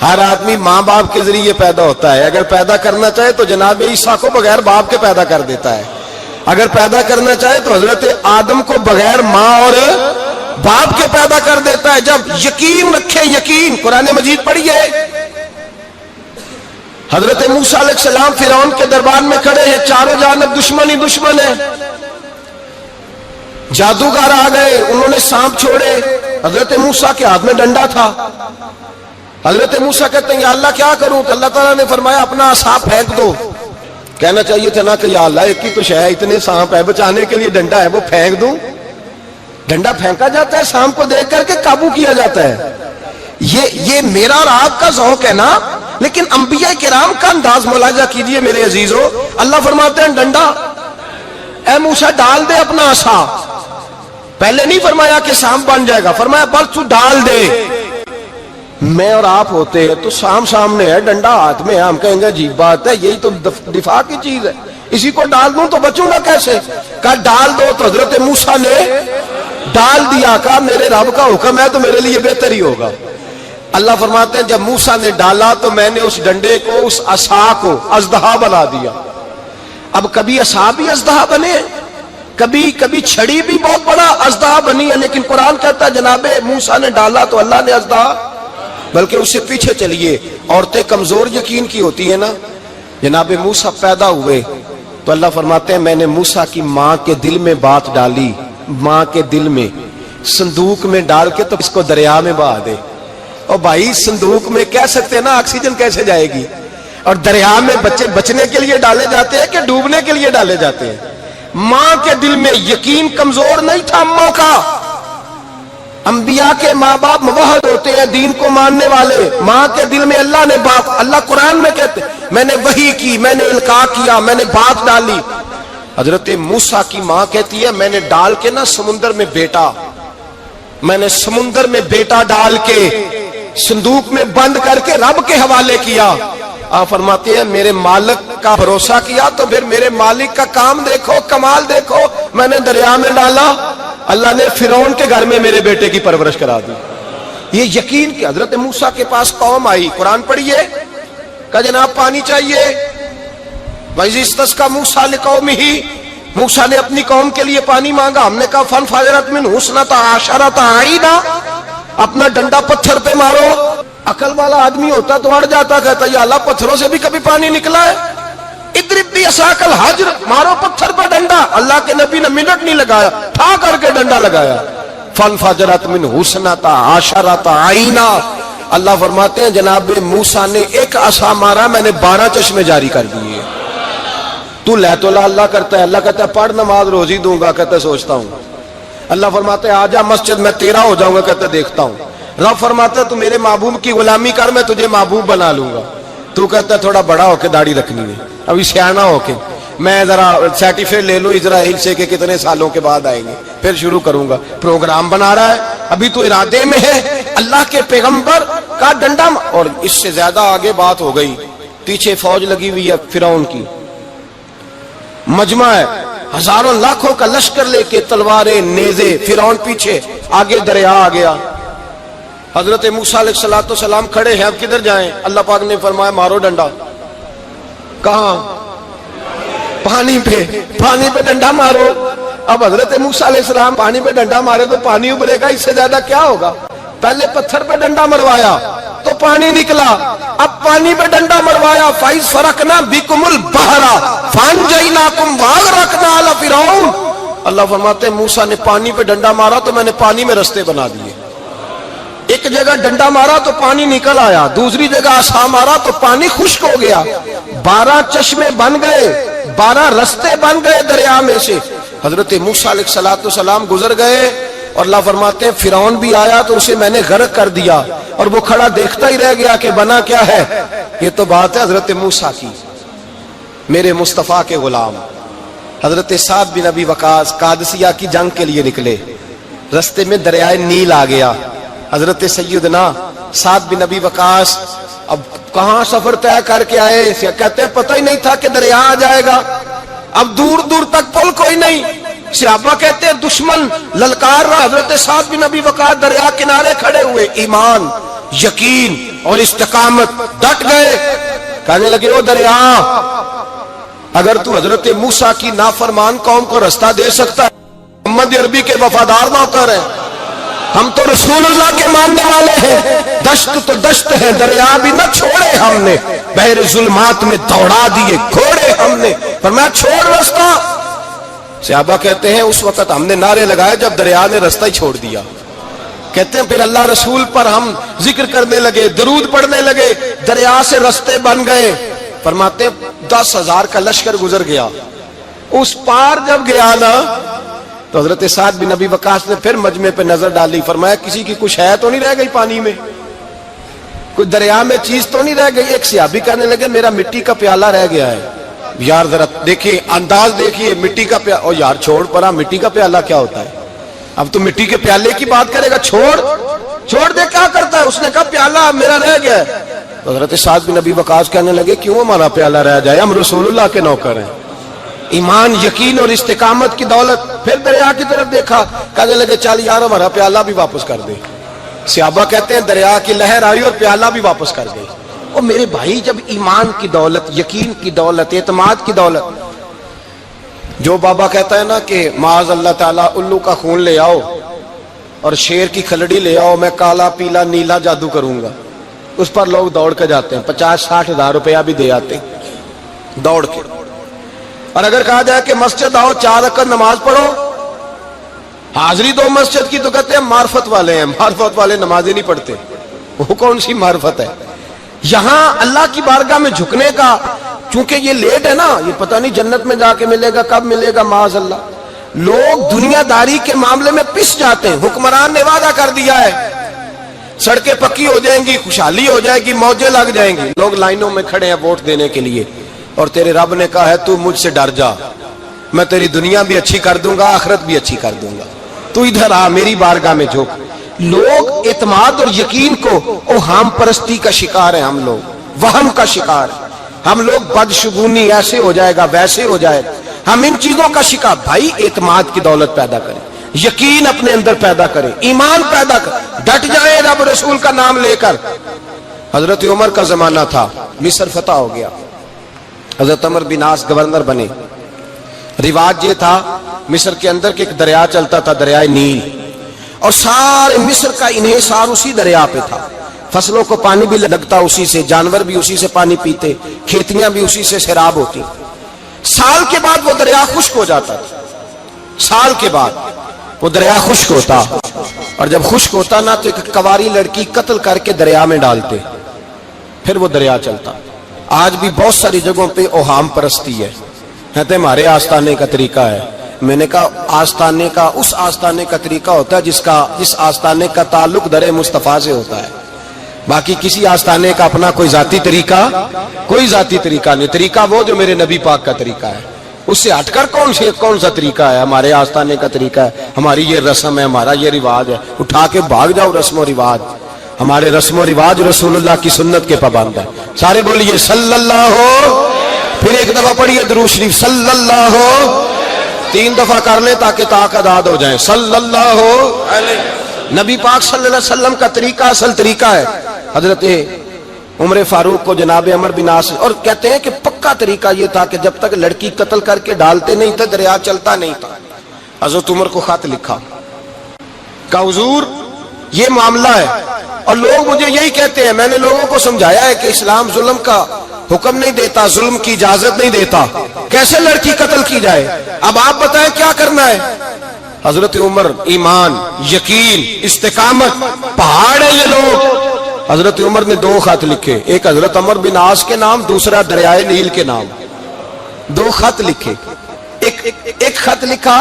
ہر آدمی ماں باپ کے ذریعے پیدا ہوتا ہے، اگر پیدا کرنا چاہے تو جناب عیسیٰ کو بغیر باپ کے پیدا کر دیتا ہے، اگر پیدا کرنا چاہے تو حضرت آدم کو بغیر ماں اور باپ کے پیدا کر دیتا ہے۔ جب یقین رکھے، یقین، قرآن مجید پڑھیے، حضرت موسیٰ علیہ السلام فرعون کے دربار میں کھڑے ہیں، چاروں جانب دشمن ہی دشمن ہے، جادوگر آ گئے، انہوں نے سانپ چھوڑے، حضرت موسیٰ کے ہاتھ میں ڈنڈا تھا۔ حضرت موسیٰ کہتے ہیں یا اللہ کیا کروں؟ تو اللہ تعالیٰ نے فرمایا اپنا عصا پھینک دو۔ کہنا چاہیے تھا نا کہ یا اللہ ایک ہی تو شے ہے، اتنے سانپ ہے، بچانے کے لیے ڈنڈا ہے، وہ پھینک دوں؟ ڈنڈا پھینکا جاتا ہے، سانپ کو دیکھ کر کے قابو کیا جاتا ہے۔ یہ میرا اور آپ کا ذوق ہے نا، لیکن انبیاء کرام کا انداز ملاحظہ کیجئے میرے عزیزو۔ اللہ فرماتے ہیں ڈنڈا، اے موسیٰ ڈال دے اپنا عصا۔ پہلے نہیں فرمایا کہ سانپ بن جائے گا، فرمایا بس تو ڈال دے۔ میں اور آپ ہوتے ہیں تو سامنے ہے، ڈنڈا ہاتھ میں ہے، ہم کہیں گے عجیب بات ہے، یہی تو دفاع کی چیز ہے، اسی کو ڈال دوں تو بچوں گا کیسے؟ کہا ڈال دو، تو حضرت موسیٰ نے ڈال دیا، کہا میرے رب کا حکم ہے تو میرے لیے بہتر ہی ہوگا۔ اللہ فرماتے ہیں جب موسیٰ نے ڈالا تو میں نے اس ڈنڈے کو، اس عصا کو اژدہا بنا دیا۔ اب کبھی عصا بھی اژدہا بنے، کبھی چھڑی بھی بہت بڑا اژدہا بنی ہے، لیکن قرآن کہتا ہے جناب موسیٰ نے ڈالا تو اللہ نے اژدہا، بلکہ اس سے پیچھے چلیے، عورتیں کمزور یقین کی ہوتی ہیں نا۔ جناب موسیٰ پیدا ہوئے تو اللہ فرماتے ہیں میں نے موسیٰ کی ماں کے دل میں بات ڈالی، ماں کے دل میں، صندوق میں ڈال کے تو اس کو دریا میں بہا دے۔ اور بھائی صندوق میں کہہ سکتے ہیں نا آکسیجن کیسے جائے گی، اور دریا میں بچے بچنے کے لیے ڈالے جاتے ہیں کہ ڈوبنے کے لیے ڈالے جاتے ہیں؟ ماں کے دل میں یقین کمزور نہیں تھا اموں کا۔ انبیاء کے ماں باپ موحد ہوتے ہیں، دین کو ماننے والے، ماں کے دل میں اللہ نے بات، اللہ قرآن میں کہتے میں نے وحی کی، میں نے القاء کیا، میں نے بات ڈالی۔ حضرت موسیٰ کی ماں کہتی ہے میں نے ڈال کے نا سمندر میں بیٹا، میں نے سمندر میں بیٹا ڈال کے صندوق میں بند کر کے رب کے حوالے کیا۔ آپ فرماتے ہیں میرے مالک کا بھروسہ کیا تو پھر میرے مالک کا کام دیکھو، کمال دیکھو، میں نے دریا میں ڈالا، اللہ نے فرعون کے گھر میں میرے بیٹے کی پرورش کرا دی۔ یہ یقین کہ حضرت موسیٰ کے پاس قوم آئی، قرآن پڑھیے، کہا جناب پانی چاہیے، وَإِذِ اسْتَسْقَىٰ مُوسَىٰ لِقَوْمِهِ، موسیٰ نے اپنی قوم کے لیے پانی مانگا، ہم نے کہا فَانْفَجَرَتْ مِنْهُ اثْنَتَا عَشَرَةَ عَيْنًا، اپنا ڈنڈا پتھر پہ مارو۔ عقل والا آدمی ہوتا تو اڑ جاتا، کہتا یا اللہ پتھروں سے بھی کبھی پانی نکلا ہے؟ اضرب بعصاک الحجر، مارو پتھر پہ ڈنڈا۔ اللہ کے نبی نے منٹ نہیں لگایا، ٹھا کر کے ڈنڈا لگایا۔ فَانْفَجَرَتْ مِنْهُ اثْنَتَا عَشَرَةَ عَيْنًا، اللہ فرماتے ہیں جناب موسیٰ نے ایک عصا مارا، میں نے 12 چشمے جاری کر دیے۔ تو لے تو اللہ کرتا ہے، اللہ کہتا ہے پڑھ نماز روزی دوں گا، کہتا ہے سوچتا ہوں۔ اللہ فرماتے ہیں آجا مسجد میں تیرا ہو جاؤں گا، کہتا ہے دیکھتا ہوں۔ رب فرماتا ہے تو میرے محبوب کی غلامی کر، میں تجھے محبوب بنا لوں گا۔ تو کہتا ہے تھوڑا بڑا ہو کے داڑھی رکھنی ہے، ابھی سیانا ہو کے میں ذرا سرٹیفکیٹ لے لوں اسرائیل سے کہ کتنے سالوں کے بعد آئیں گے، پھر شروع کروں گا۔ پروگرام بنا رہا ہے، ابھی تو ارادے میں ہے۔ اللہ کے پیغمبر کا ڈنڈا، اور اس سے زیادہ آگے بات ہو گئی، پیچھے فوج لگی ہوئی ہے فرعون کی، مجمع ہے، ہزاروں لاکھوں کا لشکر لے کے، تلواریں، نیزے، فرعون پیچھے، آگے دریا آ گیا۔ حضرت موسیٰ علیہ السلام کھڑے ہیں، اب کدھر جائیں؟ اللہ پاک نے فرمایا مارو ڈنڈا۔ کہاں؟ پانی پہ ڈنڈا مارو۔ اب حضرت موسیٰ علیہ السلام پانی پہ ڈنڈا مارے تو پانی ابھرے گا، اس سے زیادہ کیا ہوگا؟ پہلے پتھر پہ ڈنڈا مروایا تو پانی نکلا، اب پانی پہ ڈنڈا مروایا، فَإِذْ فَرَقْنَا بِكُمُ الْبَحْرَ فَأَنْجَيْنَاكُمْ وَأَغْرَقْنَا آلَ فِرْعَوْنَ۔ اللہ فرماتے ہیں موسیٰ نے پانی پہ ڈنڈا مارا تو میں نے پانی میں رستے بنا دیے۔ ایک جگہ ڈنڈا مارا تو پانی نکل آیا، دوسری جگہ عصا مارا تو پانی خشک ہو گیا، 12 چشمے بن گئے، 12 رستے بن گئے دریا میں سے۔ حضرت موسیٰ علیہ السلام گزر گئے، اور اللہ فرماتے ہیں فرعون بھی آیا تو اسے میں نے غرق کر دیا، اور وہ کھڑا دیکھتا ہی رہ گیا کہ بنا کیا ہے۔ یہ تو بات ہے حضرت موسیٰ کی، میرے مصطفیٰ کے غلام۔ حضرت سعد بن ابی وقاص قادسیہ کی جنگ کے لیے نکلے، رستے میں دریائے نیل آ گیا۔ حضرت سیدنا سعد بن ابی وقاص اب کہاں سفر طے کر کے آئے، کہتے ہیں پتہ ہی نہیں تھا کہ دریا آ جائے گا، اب دور دور تک پل کوئی نہیں۔ صحابہ کہتے ہیں دشمن للکار رہا، حضرت سعد بن ابی وقاص دریا کنارے کھڑے ہوئے، ایمان، یقین، اور استقامت، ڈٹ گئے. کہنے لگے او دریا، اگر تو حضرت موسیٰ کی نافرمان قوم کو رستہ دے سکتا ہے، محمد عربی کے وفادار نوکر ہیں، ہم تو رسول اللہ کے ماننے والے ہیں. دشت تو دشت ہے، دریا بھی نہ چھوڑے ہم نے، بحر ظلمات میں دوڑا دیے گھوڑے ہم نے. فرمایا چھوڑ رستہ. صحابہ کہتے ہیں اس وقت ہم نے نعرے لگائے جب دریا نے رستہ ہی چھوڑ دیا. کہتے ہیں پھر اللہ رسول پر ہم ذکر کرنے لگے، درود پڑھنے لگے، دریا سے رستے بن گئے. فرماتے 10,000 کا لشکر گزر گیا. اس پار جب گیا نا تو حضرت سعد بن ابی وقاص نے پھر مجمع پہ نظر ڈالی. فرمایا کسی کی کچھ ہے تو نہیں رہ گئی پانی میں، کوئی دریا میں چیز تو نہیں رہ گئی. ایک صحابی کہنے لگے میرا مٹی کا پیالہ رہ گیا ہے. یار ذرا دیکھیے انداز دیکھیے، مٹی کا پیالہ. او یار چھوڑ پرا، مٹی کا پیالہ کیا ہوتا ہے؟ اب تو مٹی کے پیالے کی بات کرے گا. چھوڑ دے، کیا کرتا ہے؟ اس نے کہا پیالہ میرا رہ گیا ہے. تو حضرت سعد بن ابی وقاص کہنے لگے کیوں ہمارا پیالہ رہ جائے، ہم رسول اللہ کے نوکر ہیں. ایمان، یقین اور استقامت کی دولت. پھر دریا کی طرف دیکھا، کہنے لگے چل یار ہمارا پیالہ بھی واپس کر دے. صحابہ کہتے ہیں دریا کی لہر آئی اور پیالہ بھی واپس کر گئی. اور میرے بھائی جب ایمان کی دولت، یقین کی دولت، اعتماد کی دولت، جو بابا کہتا ہے نا کہ معاذ اللہ تعالیٰ الو کا خون لے آؤ اور شیر کی کھلڑی لے آؤ، میں کالا پیلا نیلا جادو کروں گا، اس پر لوگ دوڑ کے جاتے ہیں، 50-60 ہزار روپیہ بھی دے آتے ہیں دوڑ کے. اور اگر کہا جائے کہ مسجد آؤ 4 رکعت نماز پڑھو، حاضری دو مسجد کی، تو کہتے ہیں معرفت والے ہیں. معرفت والے نمازیں نہیں پڑھتے، وہ کون سی معرفت ہے؟ یہاں اللہ کی بارگاہ میں جھکنے کا، چونکہ یہ لیٹ ہے نا، یہ پتہ نہیں جنت میں جا کے ملے گا، کب ملے گا، معاذ اللہ. لوگ دنیا داری کے معاملے میں پس جاتے ہیں. حکمران نے وعدہ کر دیا ہے سڑکیں پکی ہو جائیں گی، خوشحالی ہو جائے گی، موجیں لگ جائیں گی، لوگ لائنوں میں کھڑے ہیں ووٹ دینے کے لیے. اور تیرے رب نے کہا ہے تو مجھ سے ڈر جا، میں تیری دنیا بھی اچھی کر دوں گا، آخرت بھی اچھی کر دوں گا، تو ادھر آ میری بارگاہ میں جھک. لوگ اعتماد اور یقین کو اوہام پرستی کا شکار ہیں، ہم لوگ وہم کا شکار ہیں. ہم لوگ بدشگونی ایسے ہو جائے گا، ویسے ہو جائے گا، ہم ان چیزوں کا شکار. بھائی اعتماد کی دولت پیدا کریں، یقین اپنے اندر پیدا کریں، ایمان پیدا کریں، ڈٹ جائیں رب رسول کا نام لے کر. حضرت عمر کا زمانہ تھا، مصر فتح ہو گیا، حضرت عمر بن عاص گورنر بنے. رواج یہ تھا مصر کے اندر کہ ایک دریا چلتا تھا، دریائے نیل، اور سارے مصر کا انحصار اسی دریا پہ تھا. فصلوں کو پانی بھی لگتا اسی سے، جانور بھی اسی سے پانی پیتے، کھیتیاں بھی اسی سے سیراب ہوتی. سال کے بعد وہ دریا خشک ہو جاتا تھا، سال کے بعد وہ دریا خشک ہوتا، اور جب خشک ہوتا نا تو ایک کواری لڑکی قتل کر کے دریا میں ڈالتے، پھر وہ دریا چلتا. آج بھی بہت ساری جگہوں پہ اوہام پرستی ہے، کہتے ہیں ہمارے آستانے کا طریقہ ہے. میں نے کہا آستانے کا اس آستانے کا طریقہ ہوتا ہے جس آستانے کا تعلق در مصطفیٰ سے ہوتا ہے. باقی کسی آستانے کا اپنا کوئی ذاتی طریقہ نہیں. طریقہ وہ جو میرے نبی پاک کا طریقہ ہے، اس سے ہٹ کر کون سا طریقہ ہے؟ ہمارے آستانے کا طریقہ ہے، ہماری یہ رسم ہے، ہمارا یہ رواج ہے. اٹھا کے بھاگ جاؤ رسم و رواج. ہمارے رسم و رواج رسول اللہ کی سنت کے پابند ہے. سارے بولیے صلی اللہ ہو، پھر ایک دفعہ پڑھیے درود شریف صلی اللہ ہو، 3 دفعہ کر لیں تاکہ طاق اداد ہو جائیں. صلی اللہ ہو نبی پاک صلی اللہ علیہ وسلم کا طریقہ اصل طریقہ ہے. حضرت عمر فاروق کو جناب عمر بن عاص، اور کہتے ہیں کہ پکا طریقہ یہ تھا کہ جب تک لڑکی قتل کر کے ڈالتے نہیں تھے دریا چلتا نہیں تھا. حضرت عمر کو خط لکھا کہ حضور یہ معاملہ ہے، اور لوگ مجھے یہی کہتے ہیں. میں نے لوگوں کو سمجھایا ہے کہ اسلام ظلم کا حکم نہیں دیتا، ظلم کی اجازت نہیں دیتا، کیسے لڑکی قتل کی جائے؟ اب آپ بتائیں کیا کرنا ہے؟ حضرت عمر ایمان، یقین، استقامت، پہاڑ ہے یہ لوگ. حضرت عمر نے 2 خط لکھے، ایک حضرت عمر بن عاص کے نام، دوسرا دریائے نیل کے نام. 2 خط لکھے، ایک خط لکھا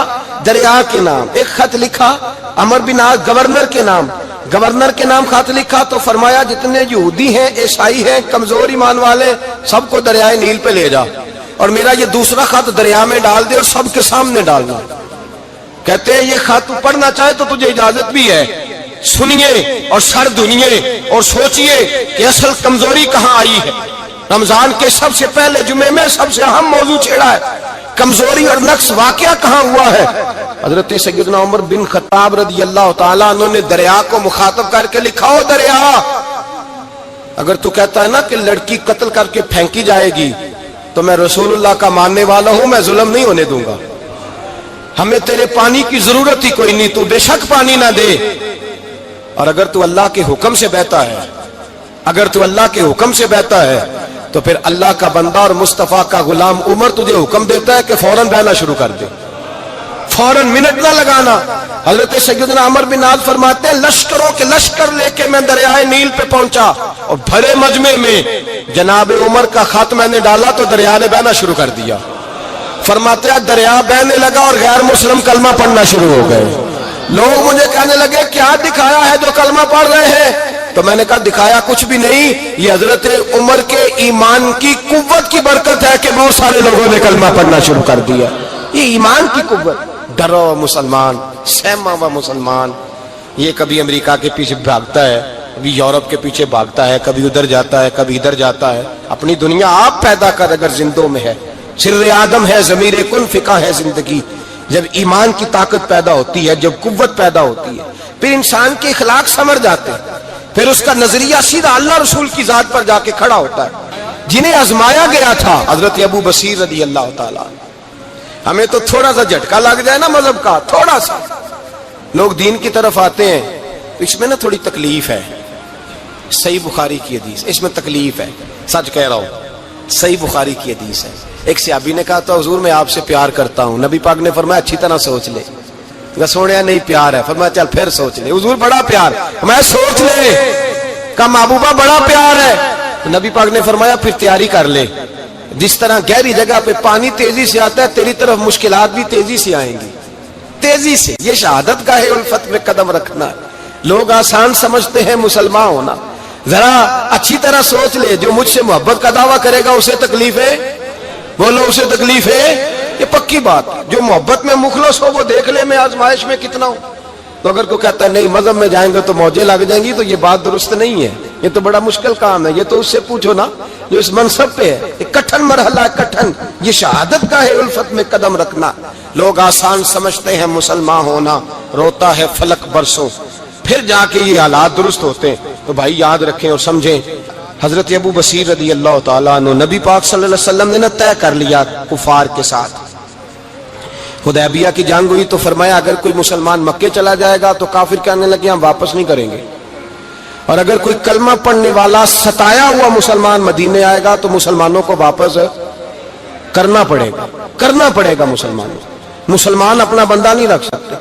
دریا کے نام، ایک خط لکھا عمر بن عاص گورنر کے نام. گورنر کے نام خط لکھا تو فرمایا جتنے یہودی ہیں، عیسائی ہیں، کمزور ایمان والے، سب کو دریائے نیل پہ لے جا، اور میرا یہ دوسرا خط دریا میں ڈال دے اور سب کے سامنے ڈالنا. کہتے ہیں یہ خط پڑھنا چاہے تو تجھے اجازت بھی ہے، سنیے اور سر دھنیے اور سوچئے کہ اصل کمزوری کہاں آئی ہے. رمضان کے سب سے پہلے جمعے میں سب سے اہم موضوع چھیڑا ہے، کمزوری اور نقص واقعہ کہاں ہوا ہے. حضرت سیدنا عمر بن خطاب رضی اللہ تعالیٰ عنہ نے دریا کو مخاطب کر کے لکھا، ہو دریا اگر تو کہتا ہے نا کہ لڑکی قتل کر کے پھینکی جائے گی تو میں رسول اللہ کا ماننے والا ہوں، میں ظلم نہیں ہونے دوں گا، ہمیں تیرے پانی کی ضرورت ہی کوئی نہیں، تو بے شک پانی نہ دے۔ اور اگر تو اللہ کے حکم سے بہتا ہے، اگر تو اللہ کے حکم سے بہتا ہے تو پھر اللہ کا بندہ اور مصطفیٰ کا غلام عمر تجھے حکم دیتا ہے کہ فوراً بہنا شروع کر دے، فوراً منٹ نہ لگانا۔ حضرت سیدنا عمر بن عاص فرماتے ہیں لشکروں کے لشکر لے کے میں دریائے نیل پہ پہنچا اور بھرے مجمع میں جناب عمر کا خط میں نے ڈالا تو دریا نے بہنا شروع کر دیا۔ فرماتے ہیں دریا بہنے لگا اور غیر مسلم کلمہ پڑھنا شروع ہو گئے۔ لوگ مجھے کہنے لگے کیا دکھایا ہے جو کلمہ پڑھ رہے ہیں؟ تو میں نے کہا دکھایا کچھ بھی نہیں، یہ حضرت عمر کے ایمان کی قوت کی برکت ہے کہ بہت سارے لوگوں نے کلمہ پڑھنا شروع کر دیا۔ یہ ایمان کی قوت، ڈرا ہوا مسلمان، سہما ہوا مسلمان، یہ کبھی امریکہ کے پیچھے بھاگتا ہے، کبھی یورپ کے پیچھے بھاگتا ہے، کبھی ادھر جاتا ہے، کبھی ادھر جاتا ہے۔ اپنی دنیا آپ پیدا کر اگر زندوں میں ہے، سر آدم ہے، ضمیر کن فقہ ہے زندگی۔ جب ایمان کی طاقت پیدا ہوتی ہے، جب قوت پیدا ہوتی ہے، پھر انسان کے اخلاق سمر جاتے ہیں، پھر اس کا نظریہ سیدھا اللہ رسول کی ذات پر جا کے کھڑا ہوتا ہے۔ جنہیں آزمایا گیا تھا حضرت ابو بصیر رضی اللہ تعالیٰ، ہمیں تو تھوڑا سا جھٹکا لگ جائے نا مذہب کا، تھوڑا سا لوگ دین کی طرف آتے ہیں تو اس میں نا تھوڑی تکلیف ہے۔ صحیح بخاری کی حدیث، اس میں تکلیف ہے، سچ کہہ رہا ہوں، صحیح بخاری کی حدیث ہے۔ ایک صحابی نے کہا تھا حضور میں آپ سے پیار کرتا ہوں، نبی پاک نے فرمایا اچھی طرح سوچ لے۔ سونے نہیں پیار ہے، فرمایا چل پھر سوچ لے۔ حضور بڑا پیار، میں سوچ لے۔ کہا محبوبہ بڑا پیار ہے، نبی پاک نے فرمایا پھر تیاری کر لے، جس طرح گہری جگہ پہ پانی تیزی سے آتا ہے تیری طرف مشکلات بھی تیزی سے آئیں گی، تیزی سے۔ یہ شہادت گاہ الفت میں قدم رکھنا ہے۔ لوگ آسان سمجھتے ہیں مسلمان ہونا، ذرا اچھی طرح سوچ لے، جو مجھ سے محبت کا دعویٰ کرے گا اسے تکلیف ہے، بولو اسے تکلیف ہے، یہ پکی بات۔ جو محبت میں مخلص ہو وہ دیکھ لے میں آزمائش میں کتنا ہوں۔ تو اگر کوئی کہتا ہے نہیں مذہب میں جائیں گے تو موجیں لگ جائیں گی، تو یہ بات درست نہیں ہے، یہ تو بڑا مشکل کام ہے۔ یہ تو اس سے پوچھو نا جو اس منصب پہ ہے، یہ کٹھن مرحلہ ہے، کٹھن۔ یہ شہادت کا ہے الفت میں قدم رکھنا۔ لوگ آسان سمجھتے ہیں مسلمان ہونا، روتا ہے فلک برسوں، پھر جا کے یہ حالات درست ہوتے ہیں۔ تو بھائی یاد رکھیں اور سمجھیں، حضرت ابو بصیر رضی اللہ تعالیٰ عنہ، نبی پاک صلی اللہ علیہ وسلم نے نہ طے کر لیا کفار کے ساتھ، حدیبیہ کی جنگ ہوئی تو فرمایا اگر کوئی مسلمان مکے چلا جائے گا تو کافر کہنے لگے ہم واپس نہیں کریں گے، اور اگر کوئی کلمہ پڑھنے والا ستایا ہوا مسلمان مدینے آئے گا تو مسلمانوں کو واپس کرنا پڑے گا، کرنا پڑے گا مسلمانوں۔ مسلمان اپنا بندہ نہیں رکھ سکتے،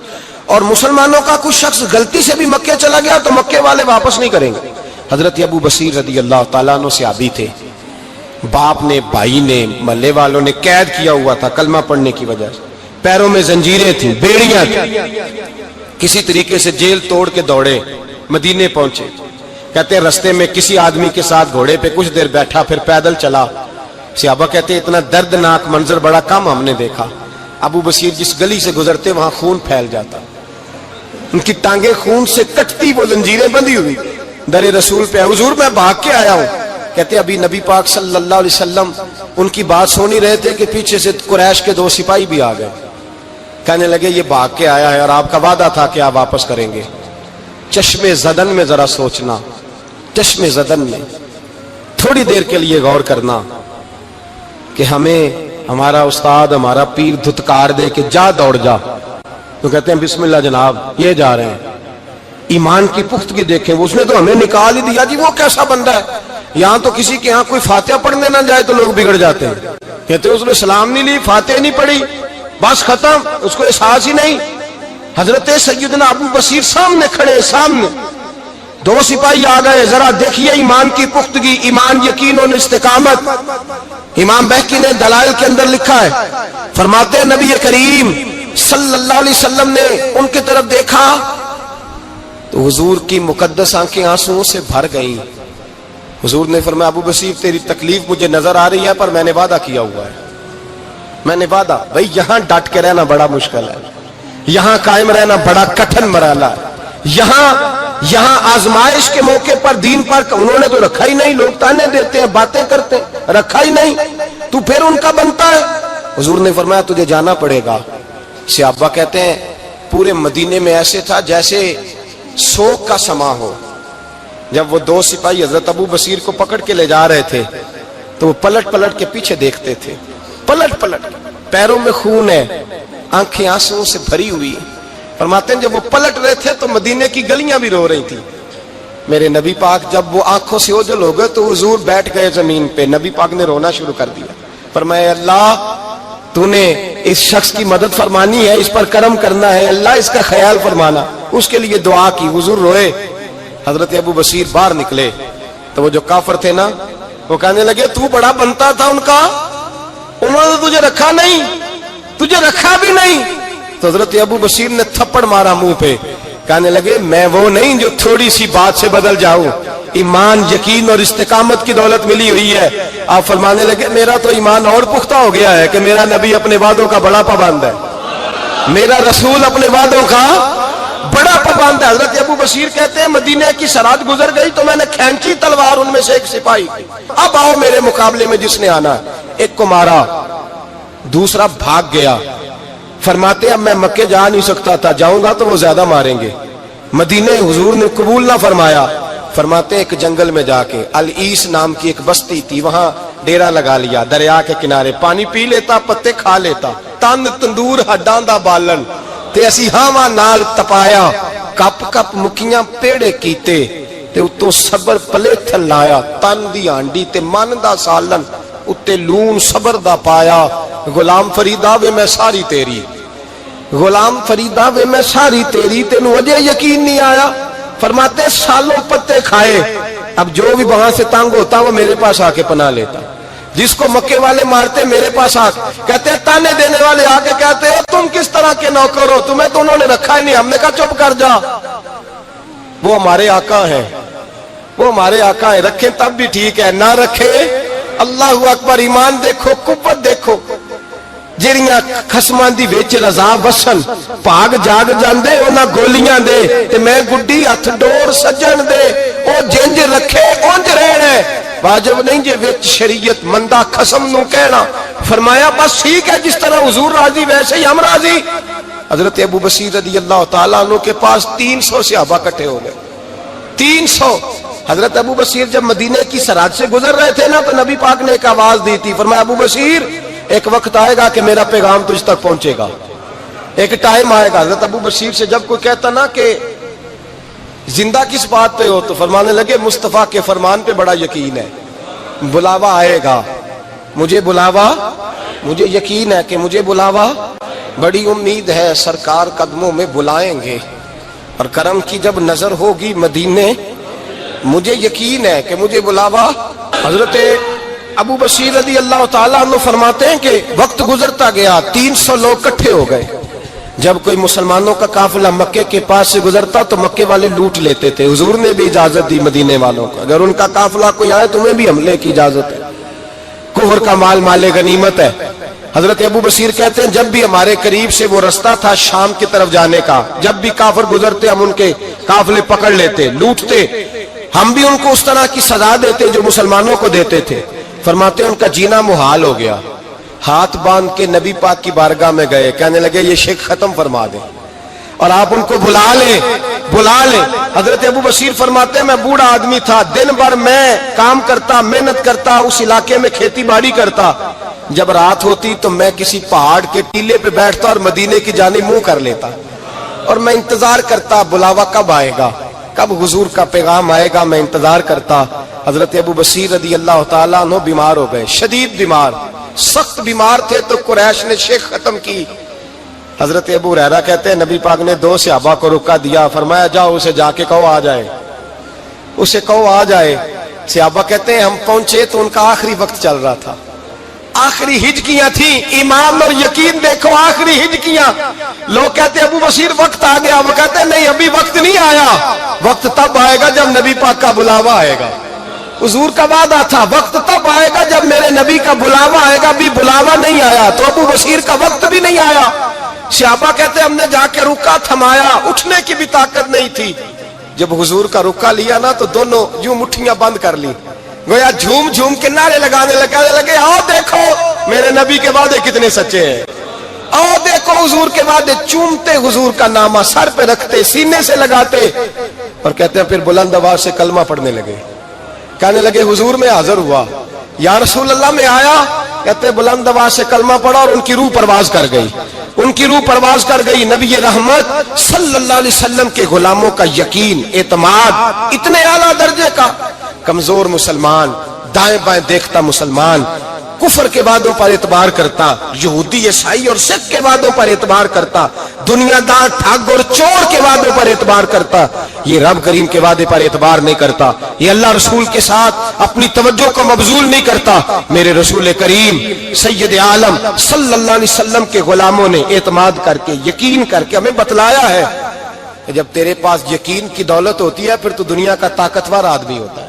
اور مسلمانوں کا کوئی شخص غلطی سے بھی مکے چلا گیا تو مکے والے واپس نہیں کریں گے۔ حضرت ابو بصیر رضی اللہ تعالیٰ عنہ صحابی تھے، باپ نے، بھائی نے، محلے والوں نے قید کیا ہوا تھا کلمہ پڑھنے کی وجہ سے، پیروں میں زنجیریں تھیں، بیڑیاں تھیں، کسی طریقے سے جیل توڑ کے دوڑے مدینے پہنچے۔ کہتے ہیں رستے میں کسی آدمی کے ساتھ گھوڑے پہ کچھ دیر بیٹھا، پھر پیدل چلا۔ صحابہ کہتے ہیں اتنا دردناک منظر بڑا کم ہم نے دیکھا۔ ابو بصیر جس گلی سے گزرتے وہاں خون پھیل جاتا، ان کی ٹانگیں خون سے کٹتی، وہ زنجیریں بندھی ہوئی، در رسول پہ حضور میں بھاگ کے آیا ہوں۔ کہتے ابھی نبی پاک صلی اللہ علیہ وسلم ان کی بات سن ہی رہے تھے کہ پیچھے سے قریش کے 2 سپاہی بھی آ گئے، کہنے لگے یہ بھاگ کے آیا ہے اور آپ کا وعدہ تھا کہ آپ واپس کریں گے۔ چشم زدن میں ذرا سوچنا، چشم زدن میں تھوڑی دیر کے لیے غور کرنا کہ ہمیں ہمارا استاد، ہمارا پیر دھتکار دے کہ جا دوڑ جا، تو کہتے ہیں بسم اللہ جناب یہ جا رہے ہیں۔ ایمان کی پختگی دیکھیں، اس نے تو ہمیں نکال ہی دیا جی، وہ کیسا بندہ ہے۔ یہاں تو کسی کے یہاں کوئی فاتحہ پڑھنے نہ جائے تو لوگ بگڑ جاتے ہیں، کہتے ہیں اس نے سلام نہیں لی، فاتحہ نہیں پڑھی، بس ختم، اس کو احساس ہی نہیں۔ حضرت سیدنا ابو بصیر سامنے کھڑے، سامنے 2 سپاہی آ گئے، ذرا دیکھیے ایمان کی پختگی، ایمان، یقین اور استقامت۔ امام بہقی نے دلائل کے اندر لکھا ہے، فرماتے ہیں نبی کریم صلی اللہ علیہ وسلم نے ان کی طرف دیکھا تو حضور کی مقدس آنکھیں آنسوؤں سے بھر گئیں۔ حضور نے فرمایا ابو بصیر تیری تکلیف مجھے نظر آ رہی ہے، پر میں نے وعدہ کیا ہوا ہے، میں نے وعدہ۔ بھائی یہاں ڈٹ کے رہنا بڑا مشکل ہے، یہاں قائم رہنا بڑا کٹھن مرحلہ ہے۔ یہاں آزمائش کے موقع پر دین پر انہوں نے تو رکھا ہی نہیں، لوگ تانے دیتے ہیں، باتیں کرتے ہیں، رکھا ہی نہیں، تو پھر ان کا بنتا ہے۔ حضور نے فرمایا تجھے جانا پڑے گا۔ صحابہ کہتے ہیں پورے مدینے میں ایسے تھا جیسے سوگ کا سما ہو، جب وہ دو سپاہی حضرت ابو بصیر کو پکڑ کے لے جا رہے تھے تو وہ پلٹ پلٹ کے پیچھے دیکھتے تھے، پلٹ پلٹ، پیروں میں خون ہے، آنکھیں آنسوں سے بھری ہوئی۔ فرماتے ہیں جب وہ پلٹ رہے تھے تو مدینے کی گلیاں بھی رو رہی تھیں۔ میرے نبی پاک جب وہ آنکھوں سے اوجھل ہو گئے تو حضور بیٹھ گئے زمین پہ، نبی پاک نے رونا شروع کر دیا۔ فرمایا اللہ تو نے اس شخص کی مدد فرمانی ہے، اس پر کرم کرنا ہے، اللہ اس کا خیال فرمانا، اس کے لیے دعا کی، حضور روئے۔ حضرت ابو بصیر باہر نکلے تو وہ جو کافر تھے نا وہ کہنے لگے تو بڑا بنتا تھا ان کا، انہوں نے تجھے رکھا نہیں، تجھے رکھا بھی نہیں۔ تو حضرت ابو بصیر نے تھپڑ مارا منہ پہ، کہنے لگے میں وہ نہیں جو تھوڑی سی بات سے بدل جاؤں، ایمان یقین اور استقامت کی دولت ملی ہوئی ہے۔ آپ فرمانے لگے میرا تو ایمان اور پختہ ہو گیا ہے کہ میرا نبی اپنے وعدوں کا بڑا پابند ہے، میرا رسول اپنے وعدوں کا بڑا پابند ہے۔ حضرت ابو بصیر کہتے ہیں مدینے کی سرحد گزر گئی تو میں نے کھینچی تلوار ان میں سے ایک سپاہی، اب آؤ میرے مقابلے میں جس نے آنا ہے۔ ایک کو مارا، دوسرا بھاگ گیا۔ فرماتے اب میں مکے جا نہیں سکتا تھا، جاؤں گا تو وہ زیادہ ماریں گے، مدینے حضور نے قبول نہ فرمایا۔ فرماتے ایک جنگل میں جا کے العیس نام کی ایک بستی تھی، وہاں ڈیرا لگا لیا، دریا کے کنارے، پانی پی لیتا، پتے کھا لیتا، تن تندور ہڈاں دا بالن تے اسی ہاواں نال تپایا، کپ کپ مکیاں پیڑے کیتے تے اتوں صبر پلیتھن لایا، تن دی ہانڈی تے من دا سالن اتے لون صبر دا پایا۔ غلام فریدا وے میں ساری تیری، غلام فریدا وے میں ساری تیری، تینوں اجے یقین نہیں آیا؟ فرماتے سالوں پتے کھائے، اب جو بھی وہاں سے تنگ ہوتا وہ میرے پاس آ کے پناہ لیتا، جس کو مکے والے مارتے میرے پاس آ کے کہتے تانے دینے والے آ کے کہتے تم کس طرح کے نوکر ہو، تمہیں تو انہوں نے رکھا ہی نہیں۔ ہم نے کہا چپ کر جا، وہ ہمارے آقا ہیں، وہ ہمارے آقا ہیں، رکھیں تب بھی ٹھیک ہے، نہ رکھیں اللہ اکبر۔ ایمان دیکھو، قوت دیکھو، جیڑیاں خسمان دی وچ رضا وسن پاگ جاگ جاندے انہاں گولیاں دے تے میں گڈی ہتھ ڈور سجن دے، او جنج رکھے اونج رہنا ہے، واجب نہیں جے وچ شریعت مندہ قسم نو کہنا۔ فرمایا بس ٹھیک ہے، جس طرح حضور راضی ویسے ہی ہم راضی۔ حضرت ابو بصیر رضی اللہ تعالیٰ عنہ کے پاس 300 صحابہ کٹھے ہو گئے، 300۔ حضرت ابو بصیر جب مدینے کی سرحد سے گزر رہے تھے نا تو نبی پاک نے ایک آواز دی تھی، فرمایا ابو بصیر ایک وقت آئے گا کہ میرا پیغام تجھ تک پہنچے گا، ایک ٹائم آئے گا۔ حضرت ابو بصیر سے جب کوئی کہتا نا کہ زندہ کس بات پہ ہو تو فرمانے لگے مصطفیٰ کے فرمان پہ بڑا یقین ہے، بلاوا آئے گا، مجھے بلاوا، مجھے یقین ہے کہ مجھے بلاوا، بڑی امید ہے سرکار قدموں میں بلائیں گے، اور کرم کی جب نظر ہوگی مدینے، مجھے یقین ہے کہ مجھے بلاوا۔ حضرت ابو بصیر رضی اللہ تعالیٰ عنہ فرماتے ہیں کہ وقت گزرتا گیا، 300 لوگ کٹھے ہو گئے۔ جب کوئی مسلمانوں کا قافلہ مکے کے پاس سے گزرتا تو مکے والے لوٹ لیتے تھے، حضور نے بھی اجازت دی مدینے والوں کو، اگر ان کا قافلہ کوئی آئے تمہیں بھی حملے کی اجازت ہے، کفر کا مال مال غنیمت ہے۔ حضرت ابو بصیر کہتے ہیں جب بھی ہمارے قریب سے وہ رستہ تھا شام کی طرف جانے کا، جب بھی کافر گزرتے ہم ان کے قافلے پکڑ لیتے، لوٹتے، ہم بھی ان کو اس طرح کی سزا دیتے جو مسلمانوں کو دیتے تھے۔ فرماتے ہیں ان کا جینا محال ہو گیا، ہاتھ باندھ کے نبی پاک کی بارگاہ میں گئے، کہنے لگے یہ شرک ختم فرما دیں اور آپ ان کو بلا لیں، بلا لیں۔ حضرت ابو بصیر فرماتے ہیں میں بوڑھا آدمی تھا، دن بھر میں کام کرتا، محنت کرتا، اس علاقے میں کھیتی باڑی کرتا، جب رات ہوتی تو میں کسی پہاڑ کے ٹیلے پہ بیٹھتا اور مدینے کی جانب منہ کر لیتا اور میں انتظار کرتا بلاوا کب آئے گا، کب حضور کا پیغام آئے گا، میں انتظار کرتا۔ حضرت ابو بصیر رضی اللہ تعالیٰ عنہ بیمار ہو گئے، شدید بیمار، سخت بیمار تھے تو قریش نے شیخ ختم کی۔ حضرت ابو ہریرہ کہتے ہیں نبی پاک نے 2 صحابہ کو رکا دیا، فرمایا جاؤ اسے جا کے کہو آ جائے، اسے کہو آ جائے۔ صحابہ کہتے ہیں ہم پہنچے تو ان کا آخری وقت چل رہا تھا، آخری ہجکیاں تھیں، ایمان اور یقین دیکھو، آخری ہجکیاں۔ لوگ کہتے ہیں ابو بصیر وقت آ گیا، وہ کہتے ہیں نہیں ابھی وقت نہیں آیا، وقت تب آئے گا جب نبی پاک کا بلاوا آئے گا، حضور کا وعدہ تھا وقت تب آئے گا جب میرے نبی کا بلاوا آئے گا، ابھی بلاوا نہیں آیا تو ابو بصیر کا وقت بھی نہیں آیا۔ صحابہ کہتے ہیں ہم نے جا کے رکا، تھمایا، اٹھنے کی بھی طاقت نہیں تھی۔ جب حضور کا رکا لیا نا تو دونوں یوں مٹھیاں بند کر لی، گویا جھوم جھوم کے نعرے لگانے لگے آؤ دیکھو میرے نبی کے وعدے کتنے سچے ہیں، آؤ دیکھو حضور کے وعدے، چومتے حضور کا نامہ، سر پہ رکھتے، سینے سے لگاتے۔ اور کہتے ہیں پھر بلند آواز سے کلمہ پڑھنے لگے. کہنے لگے حضور میں حاضر ہوا, یا رسول اللہ میں آیا. کہتے ہیں بلند آواز سے کلمہ پڑھا اور ان کی روح پرواز کر گئی, ان کی روح پرواز کر گئی. نبی رحمت صلی اللہ علیہ وسلم کے غلاموں کا یقین, اعتماد اتنے اعلیٰ درجے کا. کمزور مسلمان, دائیں بائیں دیکھتا مسلمان, کفر کے وعدوں پر اعتبار کرتا, یہودی عیسائی اور سکھ کے وعدوں پر اعتبار کرتا, دنیا دار ٹھگ اور چور کے وعدوں پر اعتبار کرتا, یہ رب کریم کے وعدے پر اعتبار نہیں کرتا. یہ اللہ رسول کے ساتھ اپنی توجہ کو مبذول نہیں کرتا. میرے رسول کریم سید عالم صلی اللہ علیہ وسلم کے غلاموں نے اعتماد کر کے, یقین کر کے ہمیں بتلایا ہے کہ جب تیرے پاس یقین کی دولت ہوتی ہے پھر تو دنیا کا طاقتور آدمی ہوتا ہے.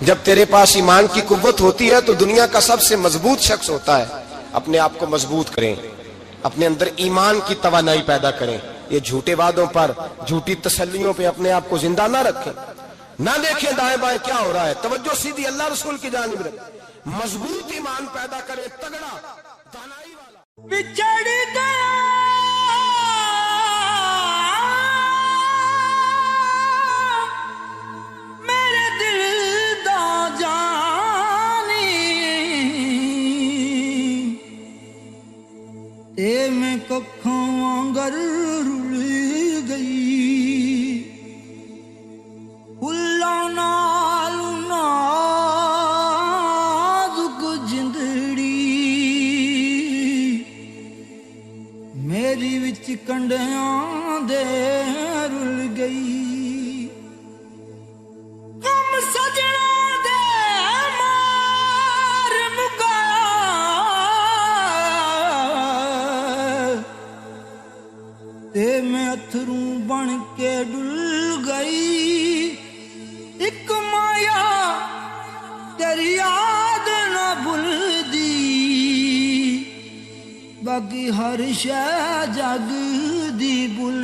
جب تیرے پاس ایمان کی قوت ہوتی ہے تو دنیا کا سب سے مضبوط شخص ہوتا ہے. اپنے آپ کو مضبوط کریں, اپنے اندر ایمان کی توانائی پیدا کریں. یہ جھوٹے وعدوں پر, جھوٹی تسلیوں پہ اپنے آپ کو زندہ نہ رکھیں, نہ دیکھیں دائیں بائیں کیا ہو رہا ہے. توجہ سیدھی اللہ رسول کی جانب رکھیں, مضبوط ایمان پیدا کریں, تگڑا دانائی والا. بچھڑ گیا میرے دل دا جانی, تے میں ککھاں وانگر رل گئی, پھلاں نال نازک جندڑی میری وچ کنڈیاں دے رل گئی. کم سجنا دے مار مکایا تے میں اتھروں بن کے ڈل گئی. ایک مایا تیری یاد نہ بھلدی, باقی ہر شے جگ دی بھل